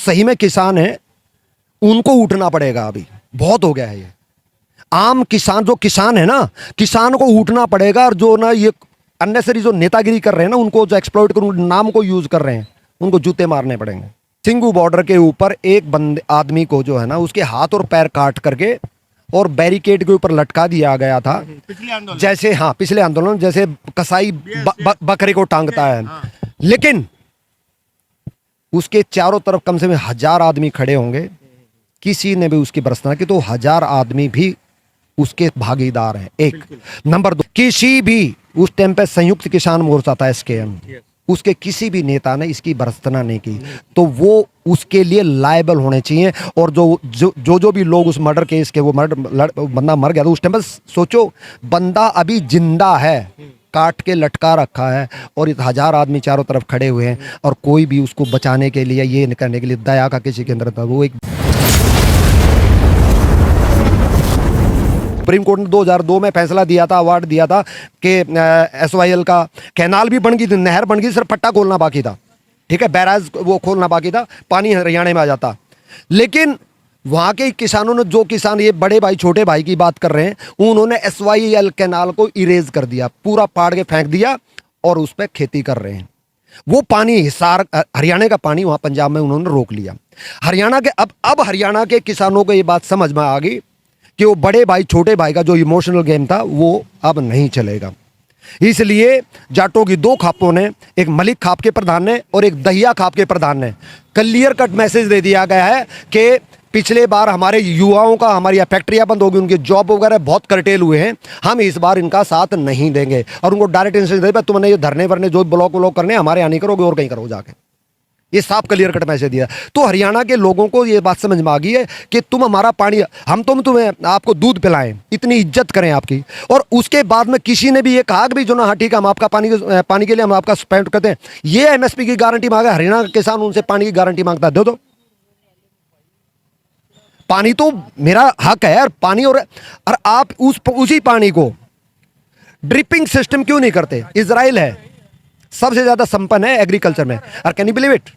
सही में किसान है, उनको उठना पड़ेगा। अभी बहुत हो गया है ये। आम किसान, जो किसान है ना, किसान को उठना पड़ेगा। और जो ना ये अननेसरी जो नेतागिरी कर रहे हैं ना, उनको जो एक्सप्लॉइट कर नाम को यूज कर रहे हैं, उनको जूते मारने पड़ेंगे। सिंगू बॉर्डर के ऊपर एक बंदे आदमी को जो है ना, उसके हाथ और पैर काट करके और बैरिकेड के ऊपर लटका दिया गया था। पिछले आंदोलन, जैसे, हाँ, पिछले आंदोलन जैसे कसाई बकरे को टांगता है। लेकिन उसके चारों तरफ कम से कम 1000 आदमी खड़े होंगे, किसी ने भी उसकी बरसना की, तो 1000 आदमी भी उसके भागीदार हैं। एक नंबर 2, किसी भी उस टाइम पे संयुक्त किसान मोर्चा था, एसकेएम, उसके किसी भी नेता ने इसकी भर्त्सना नहीं की, तो वो उसके लिए लायबल होने चाहिए। और जो भी लोग उस मर्डर केस के, वो बंदा मर गया था उस टाइम पर, सोचो बंदा अभी जिंदा है, काट के लटका रखा है, और इस 1000 आदमी चारों तरफ खड़े हुए हैं, और कोई भी उसको बचाने के लिए, ये करने के लिए दया का किसी के अंदर था। वो एक सुप्रीम कोर्ट ने 2002 में फैसला दिया था, अवार्ड दिया था कि SYL का कैनाल भी बन गई थी, नहर बन गई, सिर्फ पट्टा खोलना बाकी था। ठीक है, बैराज वो खोलना बाकी था, पानी हरियाणा में आ जाता। लेकिन वहां के किसानों ने, जो किसान ये बड़े भाई छोटे भाई की बात कर रहे हैं, उन्होंने SYL कैनाल को इरेज कर दिया, पूरा पाड़ के फेंक दिया, और उस पर खेती कर रहे हैं। वो पानी हिसार, हरियाणा का पानी वहां पंजाब में उन्होंने रोक लिया। हरियाणा के अब हरियाणा के किसानों को ये बात समझ में आ गई कि वो बड़े भाई छोटे भाई का जो इमोशनल गेम था, वो अब नहीं चलेगा। इसलिए जाटों की 2 खापों ने, एक मलिक खाप के प्रधान ने और एक दहिया खाप के प्रधान ने, क्लियर कट मैसेज दे दिया गया है कि पिछले बार हमारे युवाओं का, हमारी फैक्ट्रियां बंद हो गई, उनके जॉब वगैरह बहुत कर्टेल हुए हैं, हम इस बार इनका साथ नहीं देंगे। और उनको डायरेक्ट इंस्ट्रक्शन दे, तुमने ये धरने वरने जो ब्लॉक व्लॉक करने, हमारे यहाँ नहीं करोगे, और कहीं करो जाके। ये साफ क्लियर कट मैसेज दिया। तो हरियाणा के लोगों को ये बात समझ में आ गई है कि तुम हमारा पानी, हम तुम्हें आपको दूध पिलाएं, इतनी इज्जत करें आपकी। और उसके बाद में किसी ने भी ये कहा कि भाई जो ना, हाँ ठीक है, हम आपका पानी के लिए हम आपका स्पेंड करते हैं। ये MSP की गारंटी मांगा, हरियाणा का किसान उनसे पानी की गारंटी मांगता है, दो दो। पानी तो मेरा हक है, और पानी, और आप उसी पानी को ड्रिपिंग सिस्टम क्यों नहीं करते? इजराइल है, सबसे ज्यादा संपन्न है एग्रीकल्चर में, और can you believe it,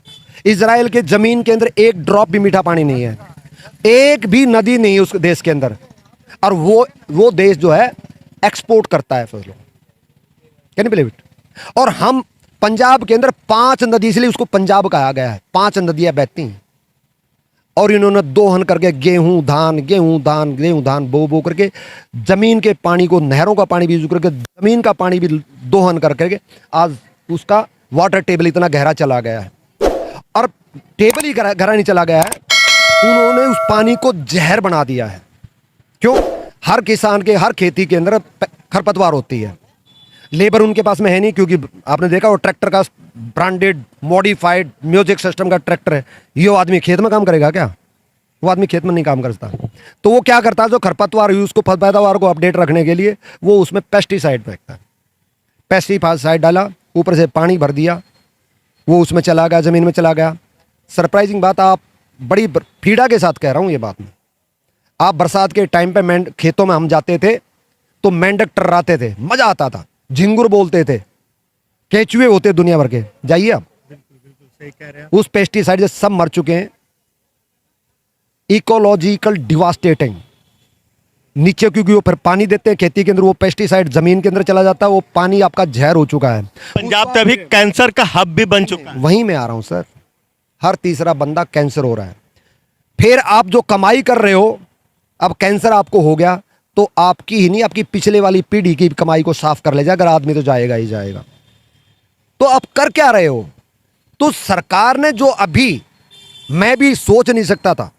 Israel के जमीन के अंदर एक ड्रॉप भी मीठा पानी नहीं है, एक भी नदी नहीं है उस देश के अंदर, और वो देश जो है एक्सपोर्ट करता है फसलों। Can you believe it? और हम पंजाब के अंदर 5 नदी, इसलिए उसको पंजाब कहा गया है, 5 नदियां बहती हैं, और इन्होंने दोहन करके गेहूं धान बो करके जमीन के पानी को, नहरों का पानी भी यूज करके, जमीन का पानी भी दोहन करके आज उसका वाटर टेबल इतना गहरा चला गया है। और टेबल ही गहरा नहीं चला गया है, उन्होंने उस पानी को जहर बना दिया है। क्यों? हर किसान के, हर खेती के अंदर खरपतवार होती है, लेबर उनके पास में है नहीं, क्योंकि आपने देखा वो ट्रैक्टर का ब्रांडेड मॉडिफाइड म्यूजिक सिस्टम का ट्रैक्टर है। ये आदमी खेत में काम करेगा क्या? वो आदमी खेत में नहीं काम करता। तो वो क्या करता है, जो खरपतवार यूज को, पैदावार को अपडेट रखने के लिए, वो उसमें पेस्टिसाइड फेंकता है। पेस्टिसाइड डाला, ऊपर से पानी भर दिया, वो उसमें चला गया, जमीन में चला गया। सरप्राइजिंग बात, आप बड़ी पीड़ा के साथ कह रहा हूं ये बात में, आप बरसात के टाइम पे खेतों में हम जाते थे तो मेंढक टर्राते थे, मजा आता था, झिंगुर बोलते थे, केचुए होते दुनिया भर के। जाइए आप, सही कह रहे हैं। उस पेस्टिसाइड से सब मर चुके हैं। इकोलॉजिकल डिवास्टेटिंग, नीचे क्योंकि वो फिर पानी देते हैं खेती के अंदर, वो पेस्टिसाइड जमीन के अंदर चला जाता है, वो पानी आपका जहर हो चुका है। पंजाब तो अभी कैंसर का हब भी बन चुका है। वहीं में आ रहा हूं सर, हर तीसरा बंदा कैंसर हो रहा है। फिर आप जो कमाई कर रहे हो, अब कैंसर आपको हो गया, तो आपकी ही नहीं, आपकी पिछले वाली पीढ़ी की कमाई को साफ कर ले जाएगा। अगर आदमी तो जाएगा ही जाएगा। तो आप कर क्या रहे हो? तो सरकार ने जो अभी, मैं भी सोच नहीं सकता था,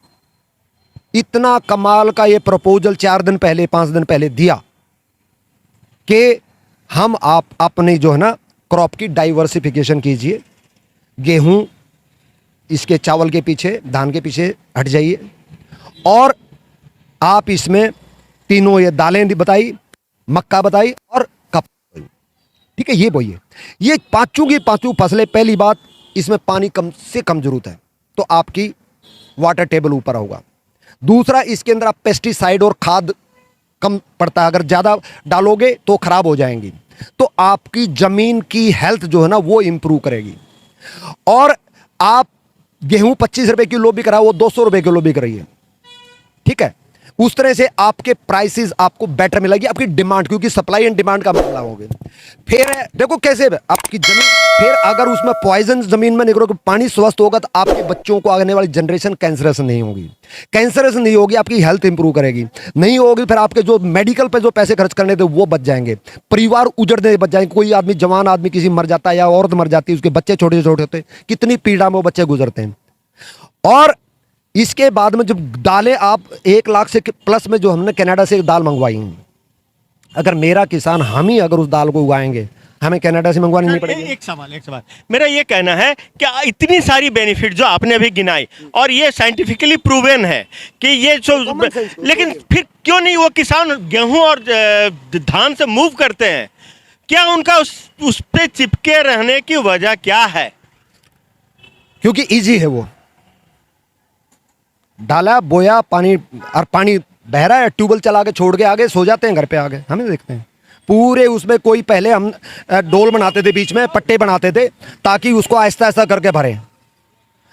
इतना कमाल का ये प्रपोजल 4 दिन पहले 5 दिन पहले दिया कि हम आप अपने जो है ना क्रॉप की डाइवर्सिफिकेशन कीजिए। गेहूं इसके चावल के पीछे, धान के पीछे हट जाइए, और आप इसमें तीनों ये दालें बताई, मक्का बताई और कपास, ठीक है, ये बोइए। ये पांचों की पांचों फसलें, पहली बात इसमें पानी कम से कम जरूरत है, तो आपकी वाटर टेबल ऊपर होगा। दूसरा, इसके अंदर आप पेस्टिसाइड और खाद कम पड़ता है, अगर ज़्यादा डालोगे तो खराब हो जाएंगी, तो आपकी ज़मीन की हेल्थ जो है ना वो इम्प्रूव करेगी। और आप गेहूं 25 रुपए किलो बिक रहा है, वो 200 रुपए किलो बिक रही है। ठीक है, उस तरह से आपके प्राइसेस आपको बेटर मिलेगी, आपकी डिमांड, क्योंकि सप्लाई एंड डिमांड का मामला हो गया। फिर देखो कैसे आपकी जमीन, फिर अगर उसमें पॉइजन जमीन में निकलोगे, पानी स्वस्थ होगा तो आपके बच्चों को, आने वाली जनरेशन कैंसरस नहीं होगी, कैंसरस नहीं होगी, आपकी हेल्थ इंप्रूव करेगी, नहीं होगी फिर आपके जो मेडिकल पे जो पैसे खर्च करने थे वो बच जाएंगे, परिवार उजड़ने बच जाएंगे। कोई आदमी, जवान आदमी किसी मर जाता है या औरत मर जाती है, उसके बच्चे छोटे छोटे होते हैं, कितनी पीड़ा में वो बच्चे गुजरते हैं। और इसके बाद में जब दालें आप 1 लाख से प्लस में जो हमने कनाडा से एक दाल मंगवाई है, अगर मेरा किसान, हम ही अगर उस दाल को उगाएंगे, हमें कनाडा से मंगवानी नहीं पड़ेगी। एक सवाल मेरा ये कहना है कि इतनी सारी बेनिफिट जो आपने अभी गिनाई, और ये साइंटिफिकली प्रूवन है कि ये जो, लेकिन फिर क्यों नहीं वो किसान गेहूं और धान से मूव करते हैं? क्या उनका उस पे चिपके रहने की वजह क्या है? क्योंकि इजी है, वो डाला, बोया, पानी, और पानी बह रहा है, ट्यूबवेल चला के छोड़ के आगे सो जाते हैं, घर पे आगे हमें देखते हैं पूरे। उसमें कोई, पहले हम डोल बनाते थे, बीच में पट्टे बनाते थे ताकि उसको आहिस्ता आहिस्ता करके भरें।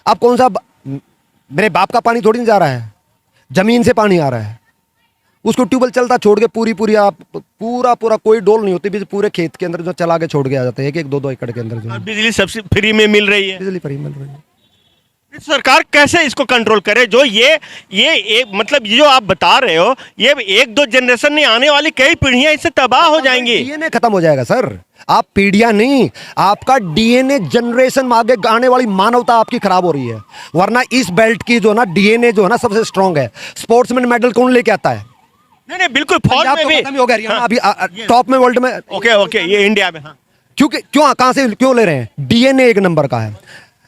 अब कौन सा, मेरे बाप का पानी थोड़ी नहीं जा रहा है, जमीन से पानी आ रहा है, उसको ट्यूबवेल चलता छोड़ के पूरी आप पूरा कोई डोल नहीं होती, पूरे खेत के अंदर जो चला के छोड़ के आ जाते हैं, 1-1, 2-2 एकड़ के अंदर जो बिजली सबसे फ्री में मिल रही है, बिजली फ्री मिल रही है। सरकार कैसे इसको कंट्रोल करे? जो ये मतलब ये जो आप बता रहे हो, ये 1-2 जनरेशन नहीं, आने वाली कई पीढ़ियां इससे तबाह हो जाएंगी। डीएनए खत्म हो जाएगा सर, आप पीढ़ियां नहीं, आपका डीएनए जनरेशन आगे, आने वाली मानवता आपकी खराब हो रही है। वरना इस बेल्ट की जो ना डीएनए जो है ना सबसे स्ट्रांग है। स्पोर्ट्समैन मेडल कौन लेके आता है? नहीं बिल्कुल, फौज में भी खत्म हो गया, हरियाणा अभी टॉप में वर्ल्ड में। ओके, ये इंडिया में, हाँ। क्योंकि कहां से क्यों ले रहे हैं? डीएनए 1 नंबर का है।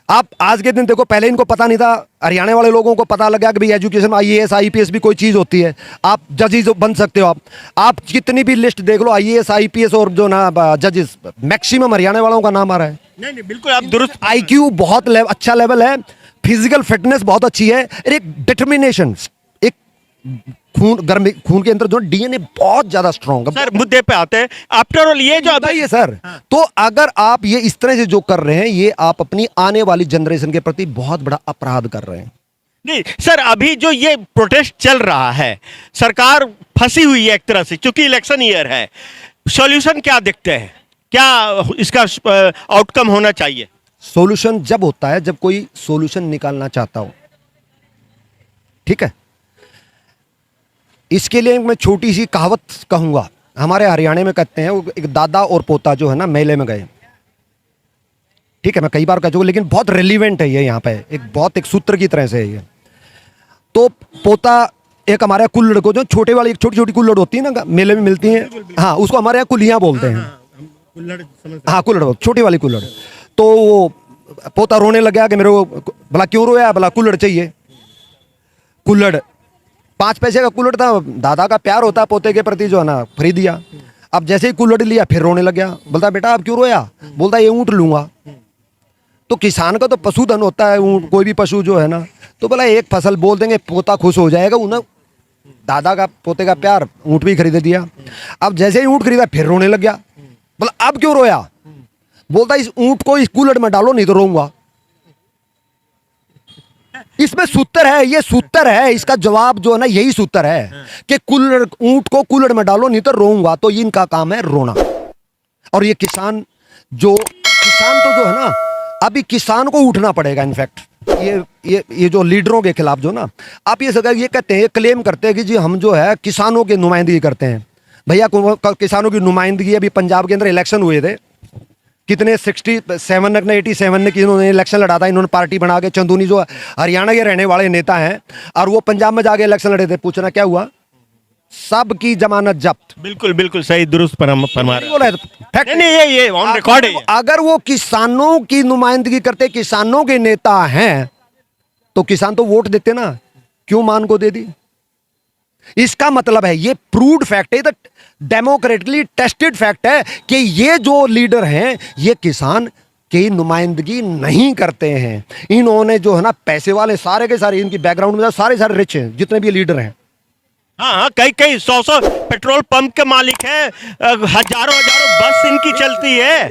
आप आज के दिन देखो, पहले इनको पता नहीं था, हरियाणा वाले लोगों को पता लगा कि भाई एजुकेशन, आईएएस आईपीएस भी कोई चीज होती है, आप जजेस बन सकते हो। आप कितनी भी लिस्ट देख लो, आईएएस आईपीएस और जो ना जजेस, मैक्सिमम हरियाणा वालों का नाम आ रहा है। नहीं बिल्कुल, आप दुरुस्त। आईक्यू बहुत अच्छा लेवल है, फिजिकल फिटनेस बहुत अच्छी है, एक डिटर्मिनेशन, एक खून के अंदर जो डीएनए बहुत ज्यादा स्ट्रॉन्ग है। सर मुद्दे पे आते हैं, आफ्टर ऑल ये जो बताइए सर, तो अगर आप ये इस तरह से जो कर रहे हैं, ये आप अपनी आने वाली जनरेशन के प्रति बहुत बड़ा अपराध कर रहे हैं। नहीं सर, अभी जो ये प्रोटेस्ट चल रहा है, सरकार फंसी हुई है एक तरह से, क्योंकि इलेक्शन ईयर है। सॉल्यूशन क्या दिखते हैं, क्या इसका आउटकम होना चाहिए? सॉल्यूशन जब होता है जब कोई सॉल्यूशन निकालना चाहता हो, ठीक है। इसके लिए मैं छोटी सी कहावत कहूंगा, हमारे हरियाणा में कहते हैं, वो एक दादा और पोता जो है ना मेले में गए, ठीक है, मैं कई बार कह चुका, लेकिन बहुत रिलीवेंट है ये यहाँ पे, एक सूत्र की तरह से है ये। तो पोता, एक हमारे यहाँ कुल्हड़ को, जो छोटे वाली छोटी छोटी कुल्हड़ होती है ना, मेले में मिलती है, हाँ, उसको हमारे यहाँ कुलियाँ बोलते हैं। हाँ, कुल्हड़, छोटी वाली कुल्हड़। तो वो पोता रोने लग गया कि मेरे को, भला क्यों रोया? भला कुल्हड़ चाहिए। कुल्हड़ 5 पैसे का कुल्हड़ था, दादा का प्यार होता है पोते के प्रति जो है ना, फ्री दिया। अब जैसे ही कुल्हड़ लिया फिर रोने लग गया, बोलता बेटा आप क्यों रोया? बोलता ये ऊँट लूंगा। तो किसान का तो पशुधन होता है ऊँट, कोई भी पशु जो है ना, तो बोला एक फसल बोल देंगे पोता खुश हो जाएगा, उन्हें दादा का पोते का प्यार, ऊँट भी खरीद दिया। अब जैसे ही ऊँट खरीदा फिर रोने लग गया, बोला अब क्यों रोया? बोलता इस ऊँट को इस कुल्हड़ में डालो नहीं तो रोऊंगा। इसमें सूत्र है, ये सूत्र है, इसका जवाब जो है ना यही सूत्र है कि कुल्हड़, ऊंट को कुल्हड़ में डालो नहीं तो रोऊंगा। तो इनका काम है रोना। और ये किसान तो जो है ना, अभी किसान को उठना पड़ेगा। इनफैक्ट ये जो लीडरों के खिलाफ जो ना, आप ये कहते हैं, ये क्लेम करते हैं कि जी हम जो है किसानों की नुमाइंदगी करते हैं। भैया किसानों की नुमाइंदगी, अभी पंजाब के अंदर इलेक्शन हुए थे, कितने 67 ने 87 ने इन्होंने इलेक्शन लड़ा था, इन्होंने पार्टी बना के। चंदूनी जो हरियाणा के रहने वाले नेता हैं, और वो पंजाब में जाके इलेक्शन लड़े थे। पूछना क्या हुआ? सबकी जमानत जब्त। बिल्कुल सही, दुरुस्त फरमा रहे हैं। नहीं, ये ऑन रिकॉर्ड है। अगर वो किसानों की नुमाइंदगी करते, किसानों के नेता हैं, तो किसान तो वोट देते ना, क्यों मान को दे दी? इसका मतलब है, ये प्रूव्ड फैक्ट है, तो डेमोक्रेटिकली टेस्टेड फैक्ट है कि ये जो लीडर हैं ये किसान की नुमाइंदगी नहीं करते हैं। इन्होंने जो है ना पैसे वाले सारे के सारे, इनकी बैकग्राउंड में सारे रिच हैं जितने भी लीडर हैं। हाँ हाँ, कई कई 100 पेट्रोल पंप के मालिक हैं, हजारों हजारों बस इनकी चलती है।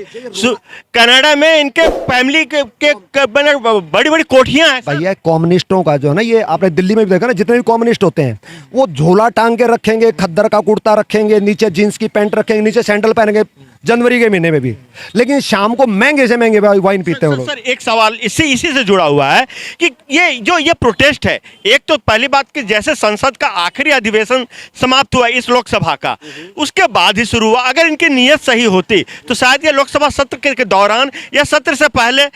कनाडा में इनके फैमिली के बड़ी बड़ी कोठियां हैं सर। भैया कम्युनिस्टों का जो है ना, ये आपने दिल्ली में भी देखा ना, जितने भी कम्युनिस्ट होते हैं वो झोला टांग के रखेंगे, खद्दर का कुर्ता रखेंगे, नीचे जींस की पैंट रखेंगे, नीचे सैंडल पहनेंगे जनवरी के महीने में भी, लेकिन शाम को महंगे से महंगे वाइन पीते हैं वो लोग। सर एक सवाल इसी से जुड़ा हुआ है कि ये प्रोटेस्ट है, एक तो पहली बात कि जैसे संसद का आखिरी अधिवेशन समाप्त हुआ इस लोकसभा का, उसके बाद ही शुरू हुआ। अगर इनकी नीयत सही होती तो शायद ये लोकसभा सत्र के दौरान या सत्र से पहले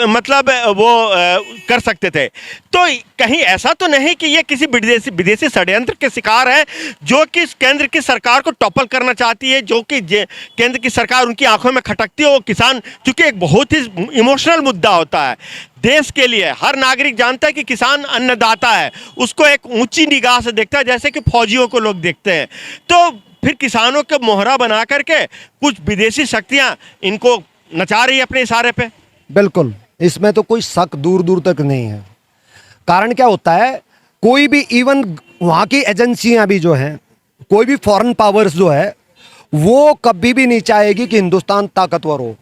मतलब वो कर सकते थे। तो कहीं ऐसा तो नहीं कि ये किसी विदेशी षड्यंत्र के शिकार है, जो कि केंद्र की सरकार को टॉपल करना चाहती है, जो कि केंद्र की सरकार उनकी आंखों में खटकती है। वो किसान, क्योंकि एक बहुत ही इमोशनल मुद्दा होता है देश के लिए, हर नागरिक जानता है कि किसान अन्नदाता है, उसको एक ऊंची निगाह से देखता है, जैसे कि फौजियों को लोग देखते हैं। तो फिर किसानों के मोहरा बना करके कुछ विदेशी शक्तियां इनको नचा रही है अपने इशारे पे। बिल्कुल, इसमें तो कोई शक दूर दूर तक नहीं है। कारण क्या होता है, कोई भी इवन वहाँ की एजेंसियां भी जो हैं, कोई भी फॉरेन पावर्स जो है, वो कभी भी नहीं चाहेगी कि हिंदुस्तान ताकतवर हो।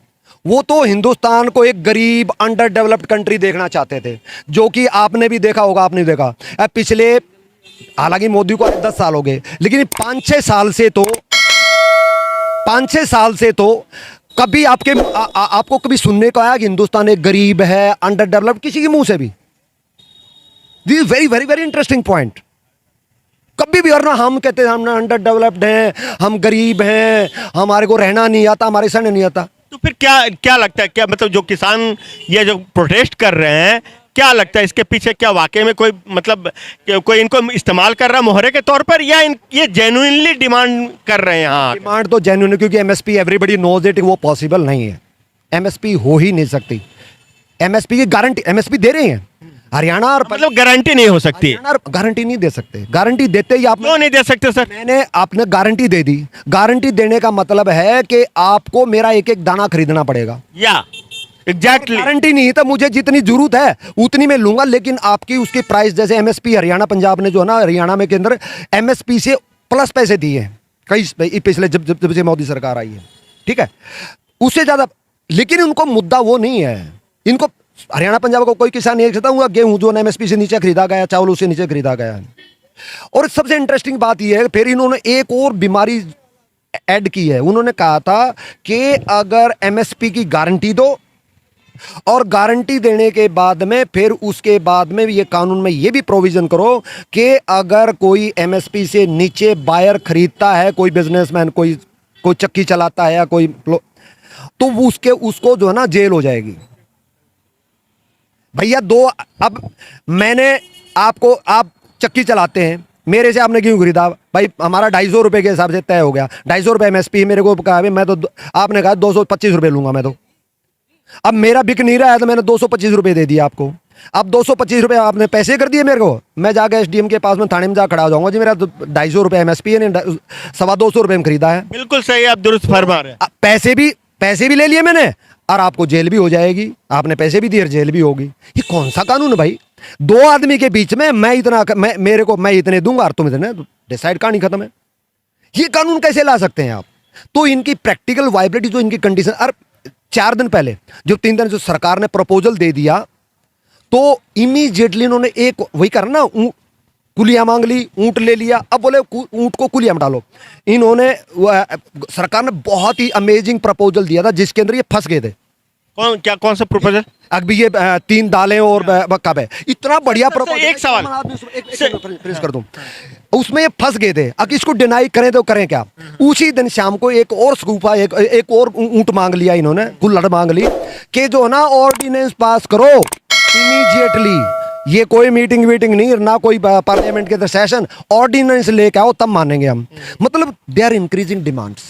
वो तो हिंदुस्तान को एक गरीब अंडर डेवलप्ड कंट्री देखना चाहते थे, जो कि आपने भी देखा होगा, आपने देखा पिछले, हालांकि मोदी को 10 साल हो गए, लेकिन 5-6 साल से तो 5-6 साल से तो कभी आपको कभी सुनने को आया कि हिंदुस्तान एक गरीब है, अंडर डेवलप्ड, किसी के मुंह से भी? This is very very very interesting point. कभी भी, और ना हम कहते हैं हम अंडर डेवलप्ड हैं, हम गरीब हैं, हमारे को रहना नहीं आता, हमारे सहने नहीं आता। तो फिर क्या लगता है, क्या मतलब जो किसान ये जो प्रोटेस्ट कर रहे हैं, क्या लगता है इसके पीछे क्या वाकई में कोई मतलब कोई इनको इस्तेमाल कर रहा है मोहरे के तौर पर, या ये जेन्युइनली डिमांड कर रहे हैं? यहाँ डिमांड तो जेन्युइन है, क्योंकि एमएसपी एवरीबॉडी नोज इट, वो पॉसिबल नहीं है। एमएसपी हो ही नहीं सकती। एमएसपी की गारंटी एमएसपी दे रहे हैं हरियाणा, और मतलब गारंटी नहीं हो सकती। गारंटी नहीं दे सकते। गारंटी देते ही आप क्यों नहीं दे सकते सर? आपने गारंटी दे दी। गारंटी देने का मतलब है कि आपको मेरा एक एक दाना खरीदना पड़ेगा। या एग्जैक्टली, गारंटी नहीं तो मुझे जितनी जरूरत है उतनी मैं लूंगा, लेकिन आपकी उसकी प्राइस, जैसे एमएसपी हरियाणा पंजाब ने जो है ना, हरियाणा में के अंदर एमएसपी से प्लस पैसे दिए हैं कई पिछले जब से मोदी सरकार आई है, ठीक है, उससे ज्यादा। लेकिन उनको मुद्दा वो नहीं है। इनको हरियाणा पंजाब को कोई किसान नहीं कहता हूँ गेहूं जो एमएसपी से नीचे खरीदा गया, चावल उससे नीचे खरीदा गया। और सबसे इंटरेस्टिंग बात यह है, फिर इन्होंने एक और बीमारी ऐड की है। उन्होंने कहा था कि अगर एमएसपी की गारंटी दो, और गारंटी देने के बाद में फिर उसके बाद में ये कानून में ये भी प्रोविजन करो कि अगर कोई एमएसपी से नीचे बायर खरीदता है, कोई बिजनेसमैन, कोई चक्की चलाता है या कोई, तो उसको जो है ना जेल हो जाएगी। भैया अब मैंने आप चक्की चलाते हैं, मेरे से आपने क्यों खरीदा? भाई हमारा 250 रुपये के हिसाब से तय हो गया, 250 रुपये एमएसपी मेरे को कहा, मैं तो, आपने कहा 225 रुपये लूंगा मैं तो। अब मेरा बिक नहीं रहा है तो मैंने 225 रुपये दे दिया आपको। अब 225 रुपये आपने पैसे कर दिए मेरे को, मैं जाकर एसडीएम के पास में थाने में जा खड़ा हो जाऊंगा, जी मेरा 250 रुपये एमएसपी है, 225 रुपये में खरीदा है। बिल्कुल सही, आप दुरुस्त फरमा रहे हैं। पैसे भी ले लिए मैंने, और आपको जेल भी हो जाएगी। आपने पैसे भी दिए और जेल भी होगी। ये कौन सा कानून है भाई? दो आदमी के बीच में मैं इतने दूंगा और तुम इतने, डिसाइड कहानी खत्म है। ये कानून कैसे ला सकते हैं आप? तो इनकी प्रैक्टिकल वायबिलिटी, जो इनकी कंडीशन, और 4 दिन पहले जो 3 दिन जो सरकार ने प्रपोजल दे दिया, तो इमीडिएटली इन्होंने एक वही करना, कुलिया मांग ली, ऊंट ले लिया। अब बोले ऊंट को कुलिया में डालो। इन्होंने सरकार ने बहुत ही अमेजिंग प्रपोजल दिया था, जिसके अंदर ये फंस गए थे। कौन सा प्रपोजल? अभी ये 3 दालें और कब है, इतना बढ़िया प्रपोजल। एक सवाल फिनिश कर दूं, उसमें ये फंस गए थे। अब इसको डिनाई करें तो करें क्या? उसी दिन शाम को एक और स्कूपा, एक और ऊंट मांग लिया इन्होंने, कुल्हड़ मांग ली कि जो ना ऑर्डिनेंस पास करो इमीडिएटली। ये कोई मीटिंग नहीं, ना कोई पार्लियामेंट के सेशन, ऑर्डिनेंस लेके आओ तब मानेंगे हम। मतलब दे आर इंक्रीजिंग डिमांड्स।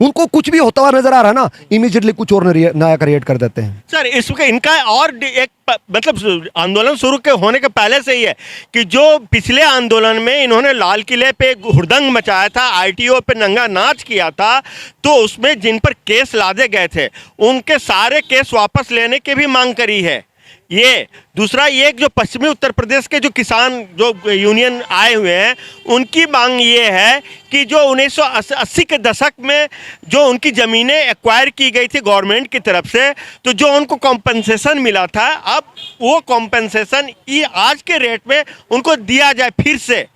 उनको कुछ भी होता हुआ नजर आ रहा है ना, इमीडिएटली कुछ और नया क्रिएट कर देते हैं। सर इसका इनका और एक मतलब आंदोलन शुरू के होने के पहले से ही है कि जो पिछले आंदोलन में इन्होंने लाल किले पे हुड़दंग मचाया था, आईटीओ पे नंगा नाच किया था, तो उसमें जिन पर केस लादे गए थे उनके सारे केस वापस लेने की भी मांग करी है ये दूसरा, ये जो पश्चिमी उत्तर प्रदेश के जो किसान जो यूनियन आए हुए हैं, उनकी मांग ये है कि जो 1980 के दशक में जो उनकी ज़मीनें एक्वायर की गई थी गवर्नमेंट की तरफ से, तो जो उनको कॉम्पनसेशन मिला था, अब वो कॉम्पनसेशन आज के रेट में उनको दिया जाए फिर से।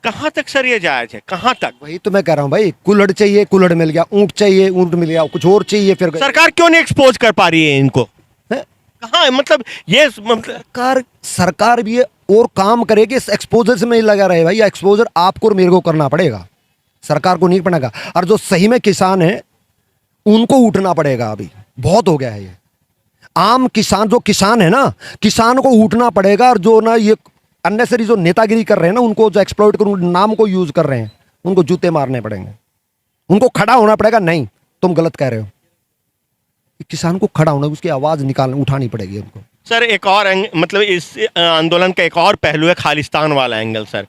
कहाँ तक सर ये जायज है, कहाँ तक? वही तो मैं कह रहा हूँ भाई, कुल्हड़ चाहिए कुल्हड़ मिल गया, ऊंट चाहिए ऊंट मिल गया, कुछ और चाहिए फिर सरकार क्यों नहीं एक्सपोज कर पा रही है इनको? है? कहाँ मतलब ये मतलब सरकार भी ये और काम करेगी, इस एक्सपोजर से नहीं लगा रहे भाई। एक्सपोजर आपको और मेरे को करना पड़ेगा, सरकार को नहीं पड़ेगा। और जो सही में किसान है उनको उठना पड़ेगा। अभी बहुत हो गया है ये आम किसान, जो किसान है ना, किसान को उठना पड़ेगा। और जो ना ये अननेसरी जो नेतागिरी कर रहे हैं ना, उनको जो एक्सप्लॉइट कर नाम को यूज कर रहे हैं, उनको जूते मारने पड़ेंगे, उनको खड़ा होना पड़ेगा। नहीं, तुम गलत कह रहे हो, किसान को खड़ा होना, उसकी आवाज निकालना, उठानी पड़ेगी उनको। सर एक और मतलब इस आंदोलन का एक और पहलू है खालिस्तान वाला एंगल सर।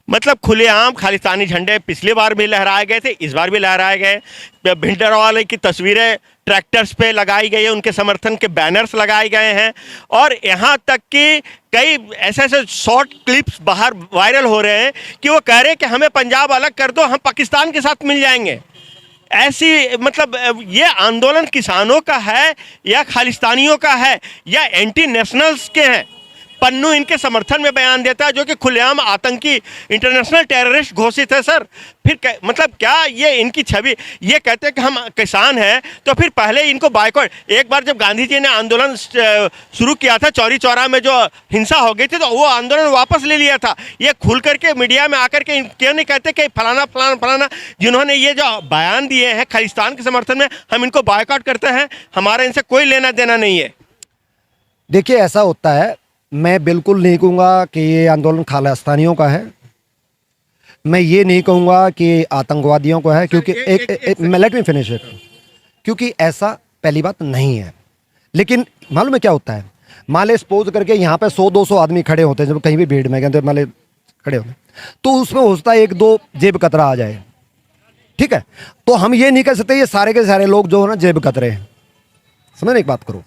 मतलब खुलेआम खालिस्तानी झंडे पिछली बार भी लहराए गए थे, इस बार भी लहराए गए। भिंडरवाले की तस्वीरें ट्रैक्टर्स पे लगाई गई है, उनके समर्थन के बैनर्स लगाए गए हैं, और यहाँ तक कि कई ऐसे ऐसे शॉर्ट क्लिप्स बाहर वायरल हो रहे हैं कि वो कह रहे हैं कि हमें पंजाब अलग कर दो, हम पाकिस्तान के साथ मिल जाएंगे। ऐसी मतलब ये आंदोलन किसानों का है या खालिस्तानियों का है या एंटी नेशनल्स के हैं? पन्नू इनके समर्थन में बयान देता है, जो कि खुलेआम आतंकी इंटरनेशनल टेररिस्ट घोषित है सर। फिर मतलब क्या ये इनकी छवि, ये कहते हैं कि हम किसान हैं, तो फिर पहले इनको बायकॉट। एक बार जब गांधी जी ने आंदोलन शुरू किया था, चौरी चौरा में जो हिंसा हो गई थी, तो वो आंदोलन वापस ले लिया था। ये खुल करके मीडिया में आकर के क्यों नहीं कहते कि फलाना फलाना फलाना जिन्होंने ये जो बयान दिए हैं खालिस्तान के समर्थन में, हम इनको बायकॉट करते हैं, हमारा इनसे कोई लेना देना नहीं है। देखिए ऐसा होता है, मैं बिल्कुल नहीं कहूँगा कि ये आंदोलन खालिस्तानियों का है, मैं ये नहीं कहूँगा कि आतंकवादियों को है, क्योंकि लेट मी फिनिश इट, क्योंकि ऐसा पहली बात नहीं है। लेकिन मालूम है क्या होता है, माले सपोज करके यहाँ पे 100-200 आदमी खड़े होते हैं, जब कहीं भी भीड़ में कहते माले खड़े होते हैं, तो उसमें होता है 1-2 जेब कतरा आ जाए, ठीक है। तो हम ये नहीं कह सकते ये सारे के सारे लोग जो है ना जेब कतरे हैं। समझने एक बात करो,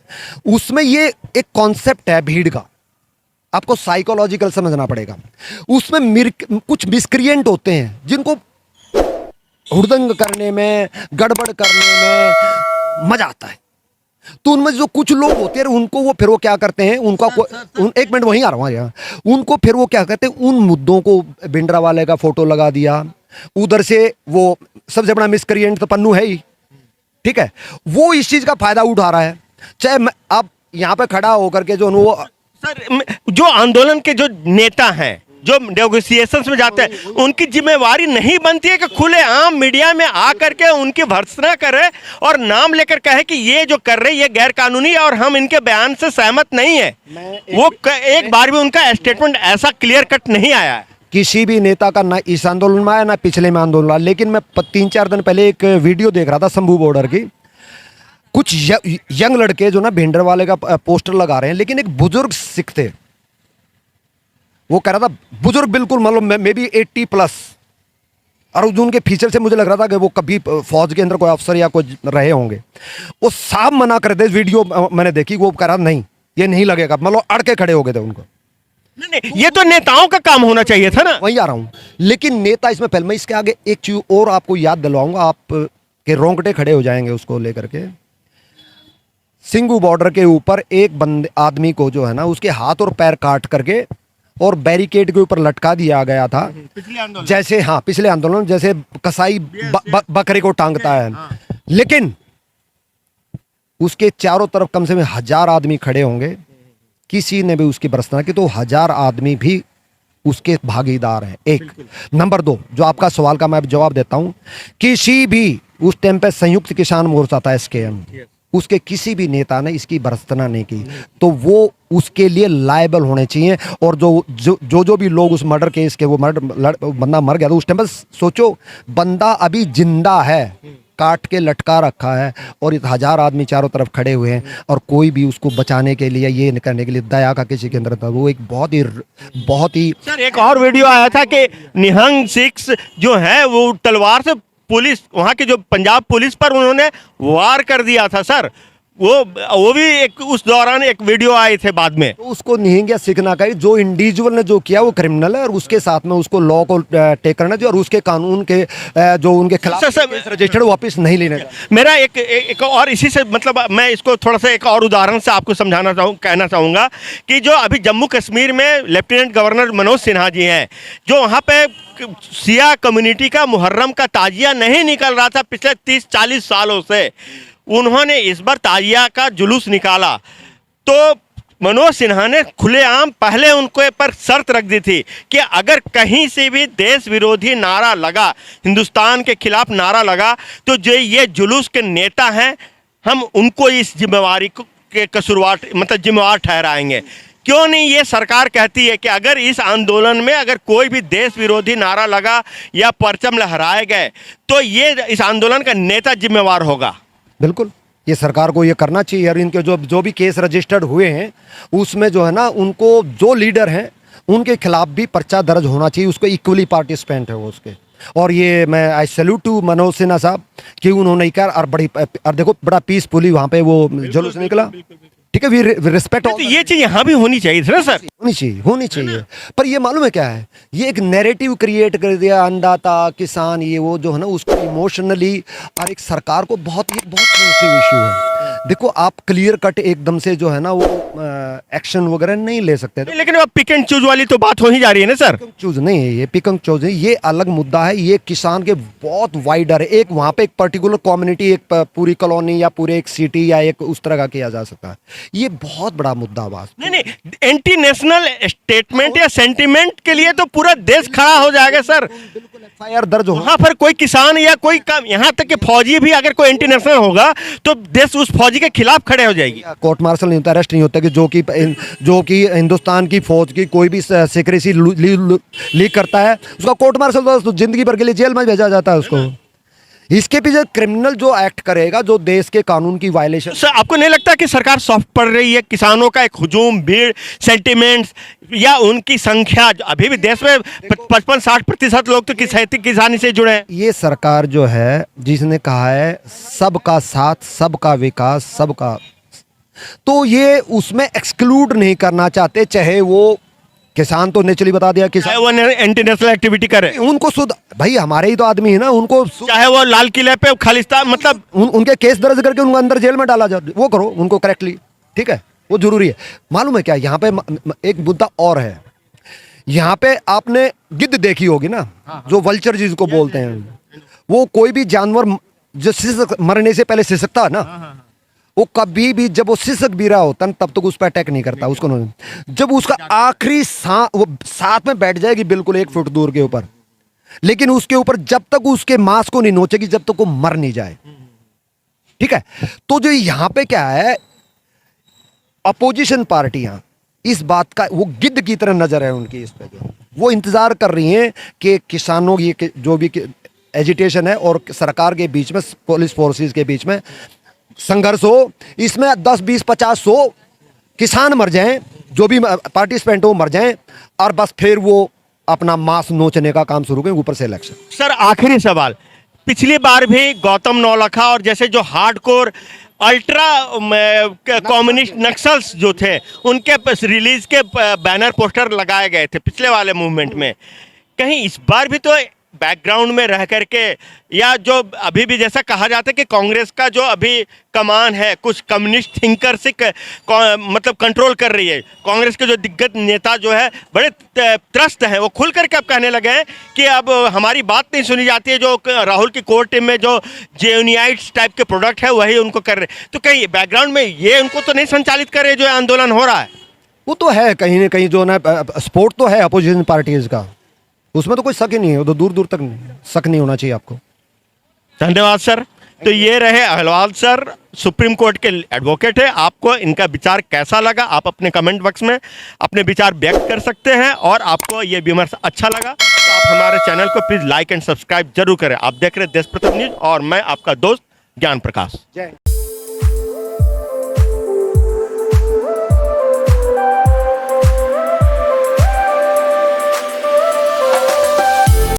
उसमें ये एक कॉन्सेप्ट है भीड़ का, आपको साइकोलॉजिकल समझना पड़ेगा। उसमें कुछ मिसक्रिएंट होते हैं जिनको हुड़दंग करने में, गड़बड़ करने में मजा आता है। तो उनमें जो कुछ लोग होते हैं उनको वो फिर वो क्या करते हैं, उनका एक मिनट वहीं आ रहा हूँ यहाँ, उनको फिर वो क्या करते हैं, उन मुद्दों को भिंडरा वाले का फोटो लगा दिया, उधर से वो सबसे बड़ा मिसक्रिएंट तो पन्नू है ही, ठीक है, वो इस चीज का फायदा उठा रहा है। चाहे आप यहाँ पे खड़ा होकर के जो वो सर, जो आंदोलन के जो नेता हैं, जो नेगोशिएशंस में जाते हैं, उनकी जिम्मेवारी नहीं बनती है कि खुलेआम मीडिया में आकर के उनकी भर्त्सना करे और नाम लेकर कहे कि ये जो कर रहे हैं ये गैर कानूनी है और हम इनके बयान से सहमत नहीं है। वो एक बार भी उनका स्टेटमेंट ऐसा क्लियर कट नहीं आया है किसी भी नेता का, ना इस आंदोलन में आया ना पिछले में आंदोलन आया। लेकिन मैं 3-4 दिन पहले एक वीडियो देख रहा था शंभू बॉर्डर की, कुछ यंग लड़के जो ना भिंडरवाले का पोस्टर लगा रहे हैं, लेकिन एक बुजुर्ग सिख थे, वो कह रहा था, बुजुर्ग बिल्कुल मतलब मे बी 80+, और उनके फीचर से मुझे लग रहा था कि वो कभी फौज के अंदर कोई अफसर या कोई रहे होंगे। वो साफ मना कर दे, वीडियो मैंने देखी, वो कह रहा नहीं ये नहीं लगेगा, मतलब अड़ के खड़े हो गए थे उनको। नहीं, ये तो नेताओं का काम होना चाहिए था ना। वही आ रहा हूं, लेकिन नेता इसमें पहले, मैं इसके आगे एक चीज और आपको याद दिलवाऊंगा, आप के रोंगटे खड़े हो जाएंगे उसको लेकर के। सिंगू बॉर्डर के ऊपर एक आदमी को जो है ना, उसके हाथ और पैर काट करके और बैरिकेड के ऊपर लटका दिया गया था, जैसे हाँ पिछले आंदोलन जैसे कसाई बकरे को टांगता है। लेकिन उसके चारों तरफ कम से कम 1000 आदमी खड़े होंगे, किसी ने भी उसकी भर्त्सना की, तो 1000 आदमी भी उसके भागीदार हैं। एक नंबर 2, जो आपका सवाल का मैं जवाब देता हूं, किसी भी उस टाइम पे संयुक्त किसान मोर्चा था SKM, उसके किसी भी नेता ने इसकी भर्त्सना नहीं की, तो वो उसके लिए लायबल होने चाहिए। और जो भी लोग उस मर्डर केस के, वो बंदा मर गया, तो उस टाइम पर सोचो, बंदा अभी जिंदा है, काट के लटका रखा है, और 1000 आदमी चारों तरफ खड़े हुए हैं, और कोई भी उसको बचाने के लिए, ये करने के लिए दया का किसी के अंदर था। वो एक बहुत ही सर, एक और वीडियो आया था कि निहंग सिख्स जो है वो तलवार से पुलिस, वहां की जो पंजाब पुलिस पर उन्होंने वार कर दिया था सर। वो भी एक उस दौरान एक वीडियो आए थे बाद में। तो उसको नहीं क्या सीखना चाहिए, जो इंडिविजुअल ने जो किया वो क्रिमिनल है और उसके साथ में उसको लॉ को टेक करना चाहिए और उसके कानून के जो उनके खिलाफ रजिस्टर्ड वापस नहीं लेने चाहिए। मेरा एक और इसी से मतलब मैं इसको थोड़ा सा एक और उदाहरण से आपको कहना चाहूँगा कि जो अभी जम्मू कश्मीर में लेफ्टिनेंट गवर्नर मनोज सिन्हा जी हैं, जो वहाँ पे सिया कम्युनिटी का मुहर्रम का ताजिया नहीं निकल रहा था पिछले 30-40 सालों से, उन्होंने इस बार ताजिया का जुलूस निकाला तो मनोज सिन्हा ने खुलेआम पहले उनके पर शर्त रख दी थी कि अगर कहीं से भी देश विरोधी नारा लगा, हिंदुस्तान के खिलाफ नारा लगा, तो जो ये जुलूस के नेता हैं हम उनको इस जिम्मेवारी के कसूरवार मतलब जिम्मेवार ठहराएंगे। क्यों नहीं ये सरकार कहती है कि अगर इस आंदोलन में अगर कोई भी देश विरोधी नारा लगा या परचम लहराए गए तो ये इस आंदोलन का नेता जिम्मेवार होगा। बिल्कुल, ये सरकार को ये करना चाहिए और इनके जो भी केस रजिस्टर्ड हुए हैं उसमें जो है ना उनको जो लीडर हैं उनके खिलाफ भी पर्चा दर्ज होना चाहिए, उसको इक्वली पार्टिसिपेंट है वो उसके। और ये मैं I salute to Manoj Sinha साहब कि उन्होंने कर और देखो बड़ा पीसफुली वहाँ पे वो जुलूस निकला, ठीक है, वी रिस्पेक्ट। तो ये चीज यहाँ भी होनी चाहिए ना सर, होनी चाहिए। पर ये मालूम है क्या है, ये एक नैरेटिव क्रिएट कर दिया, अन्नदाता किसान ये वो जो है ना उसको इमोशनली, और एक सरकार को बहुत सेंसिटिव इशू है। देखो आप क्लियर कट एकदम से जो है ना वो एक्शन वगैरह नहीं ले सकते। लेकिन अब पिक एंड चूज वाली तो बात हो ही जा रही है ना सर। चूज नहीं है ये, पिक एंड चूज है, ये अलग मुद्दा है। ये किसान के बहुत वाइडर है, एक वहाँ पे एक पर्टिकुलर कम्युनिटी, एक पूरी कॉलोनी या पूरे एक सिटी या एक उस तरह का किया जा सकता है। ये बहुत बड़ा मुद्दा बात नहीं, एंटी नेशनल स्टेटमेंट या सेंटिमेंट के लिए तो पूरा देश खड़ा हो जाएगा सर। एफआईआर दर्ज हो, वहाँ पर कोई किसान या कोई काम, यहाँ तक कि फौजी भी अगर कोई एंटी नेशनल होगा तो देश उस फौजी के खिलाफ खड़े हो जाएगी। कोर्ट मार्शल नहीं होता, अरेस्ट नहीं होता कि जो कि हिंदुस्तान की फौज की कोई भी सीक्रेसी लीक करता है उसका कोर्ट मार्शल तो जिंदगी भर के लिए जेल में भेजा जाता है उसको। इसके पीछे क्रिमिनल जो एक्ट करेगा, जो देश के कानून की वायलेशन। सर आपको नहीं लगता कि सरकार सॉफ्ट पड़ रही है? किसानों का एक हुजूम, भीड़, सेंटिमेंट्स या उनकी संख्या, अभी भी देश में 55-60% लोग तो किसानी से जुड़े हैं। ये सरकार जो है जिसने कहा है सबका साथ, सबका विकास, सबका, तो ये उसमें एक्सक्लूड नहीं करना चाहते, चाहे वो किसान तो नेचुरली बता दिया किसान वो एंटी नेशनल एक्टिविटी करे, उनको शुद्ध भाई हमारे ही तो आदमी है ना, उनको चाहे वो लाल किले पे खालिस्तान मतलब उनके केस दर्ज करके उनको अंदर जेल में डाला जाए, वो करो उनको करेक्टली, ठीक है, वो जरूरी है। मालूम है क्या यहाँ पे एक मुद्दा और है, यहाँ पे आपने गिद्ध देखी होगी ना, जो वल्चर जिसको बोलते हैं, वो कोई भी जानवर जो मरने से पहले सिसकता है ना, वो कभी भी जब वो सिसक भी रहा होता है तब तक उस पर अटैक नहीं करता उसको। जब उसका आखिरी वो साथ में बैठ जाएगी बिल्कुल 1 फुट दूर के ऊपर, लेकिन उसके ऊपर जब तक उसके मांस को नहीं नोचेगी जब तक वो मर नहीं जाए, ठीक है। तो जो यहाँ पे क्या है, अपोजिशन पार्टियां इस बात का वो गिद्ध की तरह नजर है उनकी इस पे, वो इंतजार कर रही हैं कि किसानों की जो भी एजिटेशन है और सरकार के बीच में, पुलिस फोर्सेस के बीच में संघर्ष हो, इसमें 10, 20, 50, 100 किसान मर जाएं, जो भी पार्टिसिपेंट हो मर जाएं, और बस फिर वो अपना मांस नोचने का काम शुरू करें, ऊपर से इलेक्शन। सर आखिरी सवाल, पिछली बार भी गौतम नौलखा और जैसे जो हार्डकोर अल्ट्रा कम्युनिस्ट नक्सल्स जो थे उनके रिलीज के बैनर पोस्टर लगाए गए थे पिछले वाले मूवमेंट में, कहीं इस बार भी तो बैकग्राउंड में रह करके, या जो अभी भी जैसा कहा जाता है कि कांग्रेस का जो अभी कमान है कुछ कम्युनिस्ट थिंकर से मतलब कंट्रोल कर रही है, कांग्रेस के जो दिग्गज नेता जो है बड़े त्रस्त हैं, वो खुल करके अब कहने लगे हैं कि अब हमारी बात नहीं सुनी जाती है, जो राहुल की कोर टीम में जो जेयूनियाइट्स टाइप के प्रोडक्ट है वही उनको कर रहे, तो कहीं बैकग्राउंड में ये उनको तो नहीं संचालित कर रहे जो आंदोलन हो रहा है? वो तो है कहीं ना कहीं, जो ना सपोर्ट तो है अपोजिशन पार्टीज का, उसमें तो कोई शक ही नहीं है, वो तो दूर दूर तक शक नहीं होना चाहिए आपको। धन्यवाद सर। तो ये रहे अहलवाल सर, सुप्रीम कोर्ट के एडवोकेट है। आपको इनका विचार कैसा लगा आप अपने कमेंट बॉक्स में अपने विचार व्यक्त कर सकते हैं, और आपको ये विमर्श अच्छा लगा तो आप हमारे चैनल को प्लीज़ लाइक एंड सब्सक्राइब जरूर करें। आप देख रहे हैं देश प्रथम न्यूज और मैं आपका दोस्त ज्ञान प्रकाश। जय